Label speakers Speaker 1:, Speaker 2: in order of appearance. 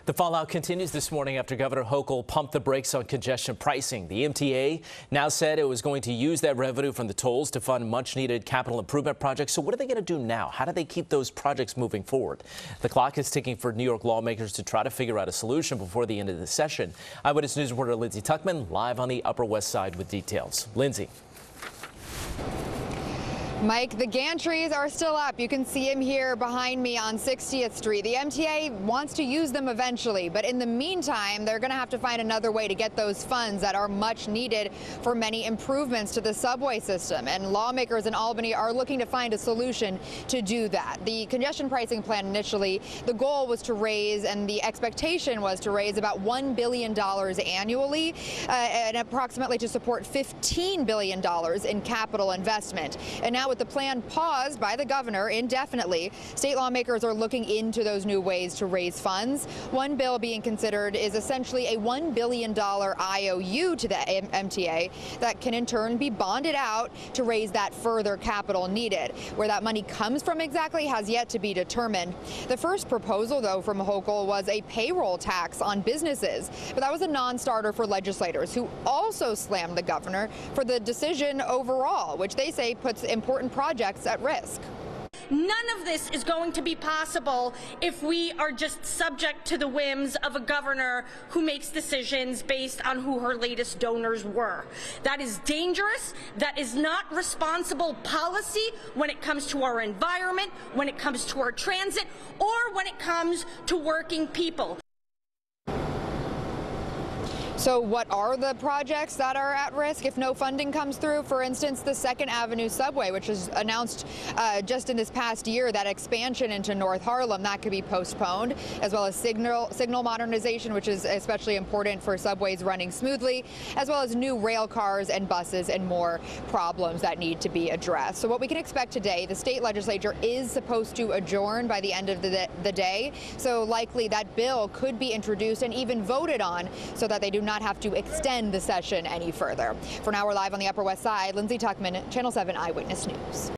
Speaker 1: The fallout continues this morning after Governor Hochul pumped the brakes on congestion pricing. The MTA now said it was going to use that revenue from the tolls to fund much-needed capital improvement projects. So what are they going to do now? How do they keep those projects moving forward? The clock is ticking for New York lawmakers to try to figure out a solution before the end of the session. Eyewitness News reporter Lindsay Tuchman live on the Upper West Side with details. Lindsay.
Speaker 2: Mike, the gantries are still up. You can see them here behind me on 60th Street. The MTA wants to use them eventually, but in the meantime, they're going to have to find another way to get those funds that are much needed for many improvements to the subway system. And lawmakers in Albany are looking to find a solution to do that. The congestion pricing plan initially, the goal was to raise, and the expectation was to raise about $1 billion annually, and approximately to support $15 billion in capital investment. And now with the plan paused by the governor indefinitely, state lawmakers are looking into those new ways to raise funds. One bill being considered is essentially a $1 billion IOU to the MTA that can in turn be bonded out to raise that further capital needed. Where that money comes from exactly has yet to be determined. The first proposal, though, from Hochul was a payroll tax on businesses, but that was a non-starter for legislators who also slammed the governor for the decision overall, which they say puts important projects at risk.
Speaker 3: None of this is going to be possible if we are just subject to the whims of a governor who makes decisions based on who her latest donors were. That is dangerous. That is not responsible policy when it comes to our environment, when it comes to our transit, or when it comes to working people.
Speaker 2: So what are the projects that are at risk if no funding comes through? For instance, the 2nd Avenue subway, which was announced just in this past year, that expansion into North Harlem, that could be postponed, as well as signal modernization, which is especially important for subways running smoothly, as well as new rail cars and buses and more problems that need to be addressed. So what we can expect today, the state legislature is supposed to adjourn by the end of the day. So likely that bill could be introduced and even voted on so that they do not have to extend the session any further. For now, we're live on the Upper West Side. Lindsay Tuchman, Channel 7 Eyewitness News.